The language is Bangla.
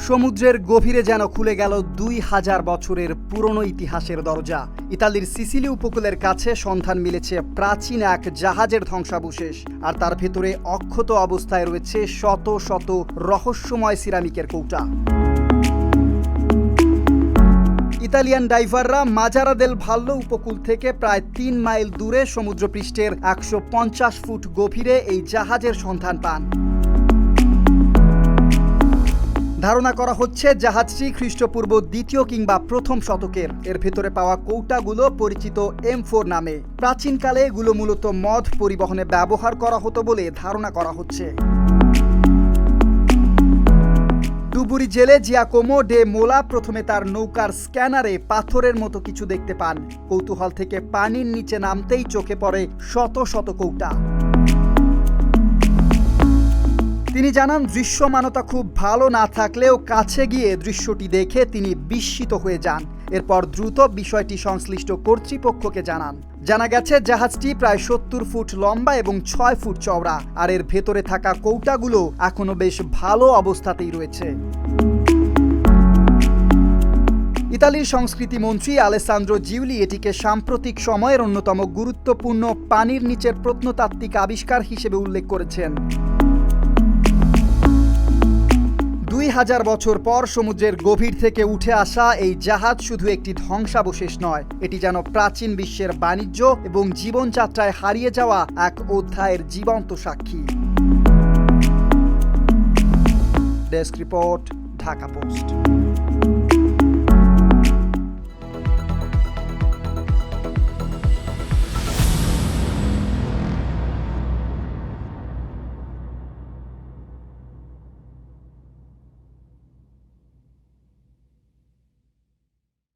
সমুদ্রের গভীরে যেন খুলে গেল ২০০০ বছরের পুরনো ইতিহাসের দরজা। ইতালির সিসিলি উপকূলের কাছে সন্ধান মিলেছে প্রাচীন এক জাহাজের ধ্বংসাবশেষ, আর তার ভেতরে অক্ষত অবস্থায় রয়েছে শত শত রহস্যময় সিরামিকের কৌটা। ইতালিয়ান ডাইভাররা মাজারা দেল ভাল্লো উপকূল থেকে প্রায় ৩ মাইল দূরে সমুদ্রপৃষ্ঠের ১৫০ ফুট গভীরে এই জাহাজের সন্ধান পান। ধারণা করা হচ্ছে জাহাজটি খ্রিস্টপূর্ব ২য় কিংবা প্রথম শতকের। এর ভেতরে পাওয়া কৌটাগুলো পরিচিত M4 নামে। প্রাচীনকালে এগুলো মূলত মদ পরিবহনে ব্যবহার করা হতো বলে ধারণা করা হচ্ছে। ডুবুরি জেলে জিয়াকোমো ডে মোলা প্রথমে তার নৌকার স্ক্যানারে পাথরের মতো কিছু দেখতে পান। কৌতূহল থেকে পানির নিচে নামতেই চোখে পড়ে শত শত কৌটা। তিনি জানান, দৃশ্যমানতা খুব ভালো না থাকলেও কাছে গিয়ে দৃশ্যটি দেখে তিনি বিস্মিত হয়ে যান। এরপর দ্রুত বিষয়টি সংশ্লিষ্ট কর্তৃপক্ষকে জানান। জানা গেছে জাহাজটি প্রায় ৭০ ফুট লম্বা এবং ৬ ফুট চওড়া, আর এর ভেতরে থাকা কৌটাগুলো এখনো বেশ ভালো অবস্থাতেই রয়েছে। ইতালির সংস্কৃতি মন্ত্রী আলেসান্দ্রো জিউলি এটিকে সাম্প্রতিক সময়ের অন্যতম গুরুত্বপূর্ণ পানির নিচের প্রত্নতাত্ত্বিক আবিষ্কার হিসেবে উল্লেখ করেছেন। ২০০০ বছর পর সমুদ্রের গভীর থেকে উঠে আসা এই জাহাজ শুধু একটি ধ্বংসাবশেষ নয়, এটি যেন প্রাচীন বিশ্বের বাণিজ্য এবং জীবনযাত্রায় হারিয়ে যাওয়া এক অধ্যায়ের জীবন্ত সাক্ষী। Desk report, Dhaka post.